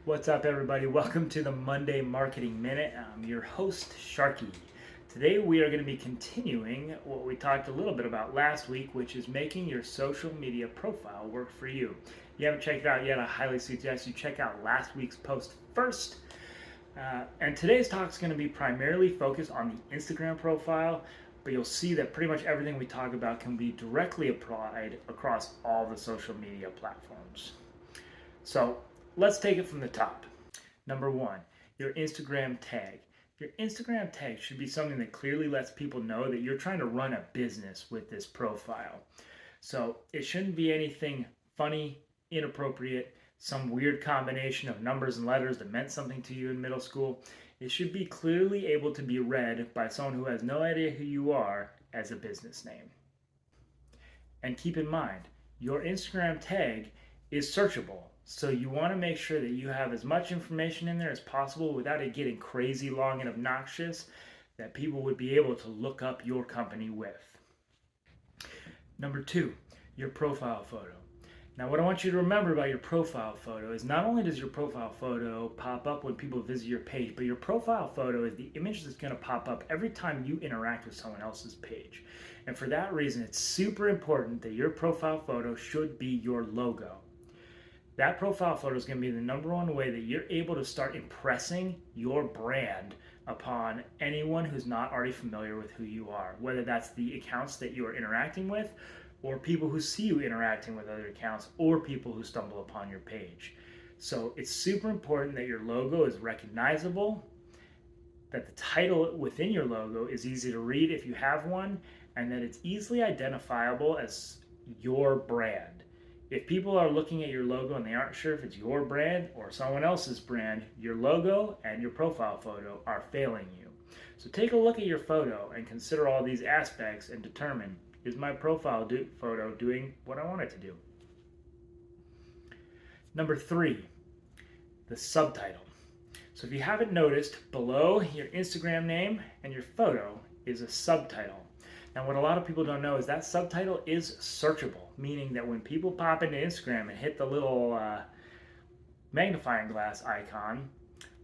What's up, everybody? Welcome to the Monday Marketing Minute. I'm your host, Sharky. Today, we are going to be continuing what we talked a little bit about last week, which is making your social media profile work for you. If you haven't checked it out yet, I highly suggest you check out last week's post first. And today's talk is going to be primarily focused on the Instagram profile, but you'll see that pretty much everything we talk about can be directly applied across all the social media platforms. So let's take it from the top. Number one, your Instagram tag. Your Instagram tag should be something that clearly lets people know that you're trying to run a business with this profile. So it shouldn't be anything funny, inappropriate, some weird combination of numbers and letters that meant something to you in middle school. It should be clearly able to be read by someone who has no idea who you are as a business name. And keep in mind, your Instagram tag is searchable. So you want to make sure that you have as much information in there as possible without it getting crazy long and obnoxious that people would be able to look up your company with. Number two, your profile photo. Now, what I want you to remember about your profile photo is not only does your profile photo pop up when people visit your page, but your profile photo is the image that's going to pop up every time you interact with someone else's page. And for that reason, it's super important that your profile photo should be your logo. That profile photo is going to be the number one way that you're able to start impressing your brand upon anyone who's not already familiar with who you are, whether that's the accounts that you are interacting with, or people who see you interacting with other accounts, or people who stumble upon your page. So it's super important that your logo is recognizable, that the title within your logo is easy to read if you have one, and that it's easily identifiable as your brand. If people are looking at your logo and they aren't sure if it's your brand or someone else's brand, your logo and your profile photo are failing you. So take a look at your photo and consider all these aspects and determine, is my profile photo doing what I want it to do? Number three, the subtitle. So if you haven't noticed, below your Instagram name and your photo is a subtitle. Now, what a lot of people don't know is that subtitle is searchable, meaning that when people pop into Instagram and hit the little magnifying glass icon,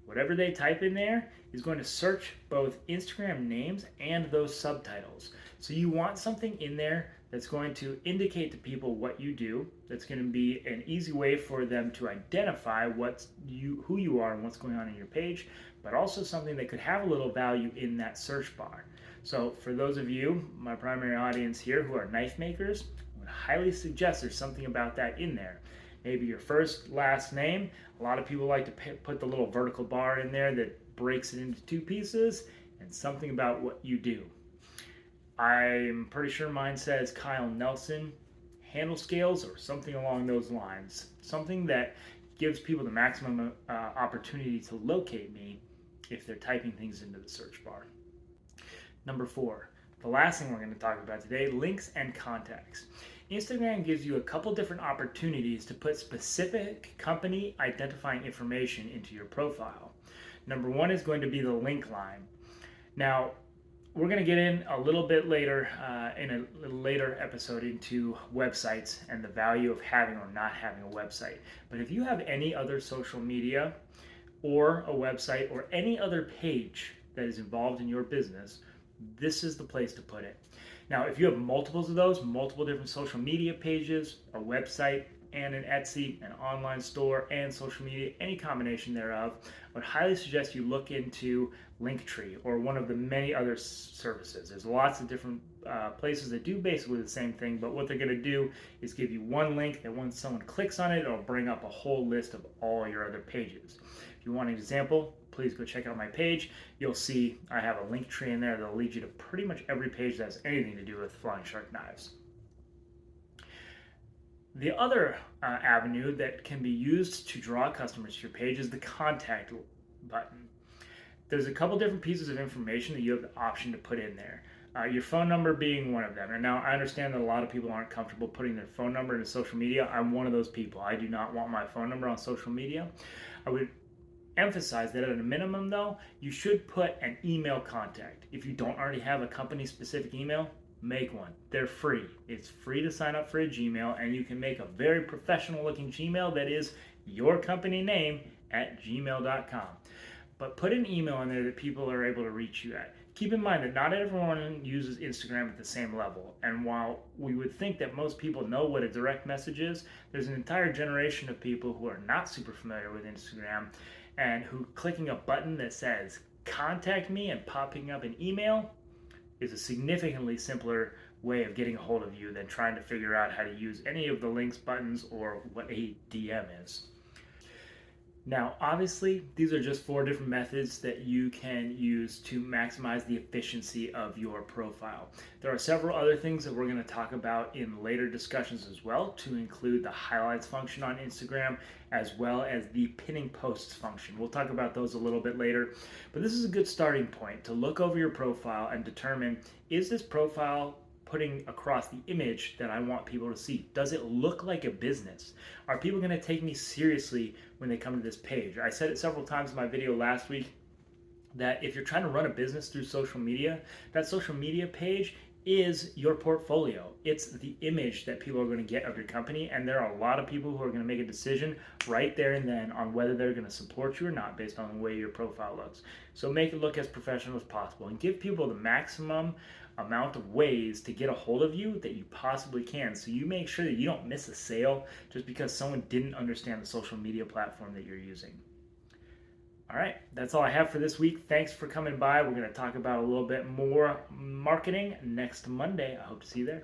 whatever they type in there is going to search both Instagram names and those subtitles. So you want something in there that's going to indicate to people what you do, that's going to be an easy way for them to identify who you are and what's going on in your page, but also something that could have a little value in that search bar. So for those of you, my primary audience here, who are knife makers, I would highly suggest there's something about that in there. Maybe your first, last name. A lot of people like to put the little vertical bar in there that breaks it into two pieces, and something about what you do. I'm pretty sure mine says Kyle Nelson handle scales or something along those lines. Something that gives people the maximum opportunity to locate me if they're typing things into the search bar. Number four, the last thing we're going to talk about today, links and contacts. Instagram gives you a couple different opportunities to put specific company identifying information into your profile. Number one is going to be the link line. Now, we're going to get in a little bit later, in a later episode, into websites and the value of having or not having a website. But if you have any other social media or a website or any other page that is involved in your business, this is the place to put it. Now, if you have multiples of those, multiple different social media pages, a website, and an Etsy, an online store, and social media, any combination thereof, I would highly suggest you look into Linktree or one of the many other services. There's lots of different places that do basically the same thing, but what they're going to do is give you one link that when someone clicks on it, it'll bring up a whole list of all your other pages. If you want an example, please go check out my page. You'll see I have a link tree in there that'll lead you to pretty much every page that has anything to do with flying shark knives. The other avenue that can be used to draw customers to your page is the contact button. There's a couple different pieces of information that you have the option to put in there. Your phone number being one of them. And now I understand that a lot of people aren't comfortable putting their phone number into social media. I'm one of those people. I do not want my phone number on social media. I would emphasize that at a minimum, though, you should put an email contact. If you don't already have a company-specific email, make one. They're free. It's free to sign up for a Gmail, and you can make a very professional-looking Gmail that is your company name sharky@gmail.com. But put an email in there that people are able to reach you at. Keep in mind that not everyone uses Instagram at the same level. And while we would think that most people know what a direct message is, there's an entire generation of people who are not super familiar with Instagram and who clicking a button that says contact me and popping up an email is a significantly simpler way of getting a hold of you than trying to figure out how to use any of the links, buttons, or what a DM is. Now, obviously, these are just 4 different methods that you can use to maximize the efficiency of your profile. There are several other things that we're going to talk about in later discussions as well, to include the highlights function on Instagram, as well as the pinning posts function. We'll talk about those a little bit later, but this is a good starting point to look over your profile and determine, is this profile putting across the image that I want people to see? Does it look like a business? Are people going to take me seriously when they come to this page? I said it several times in my video last week that if you're trying to run a business through social media, that social media page is your portfolio. It's the image that people are going to get of your company, and there are a lot of people who are going to make a decision right there and then on whether they're going to support you or not based on the way your profile looks. So make it look as professional as possible and give people the maximum amount of ways to get a hold of you that you possibly can, so you make sure that you don't miss a sale just because someone didn't understand the social media platform that you're using. All right, that's all I have for this week. Thanks for coming by. We're going to talk about a little bit more marketing next Monday. I hope to see you there.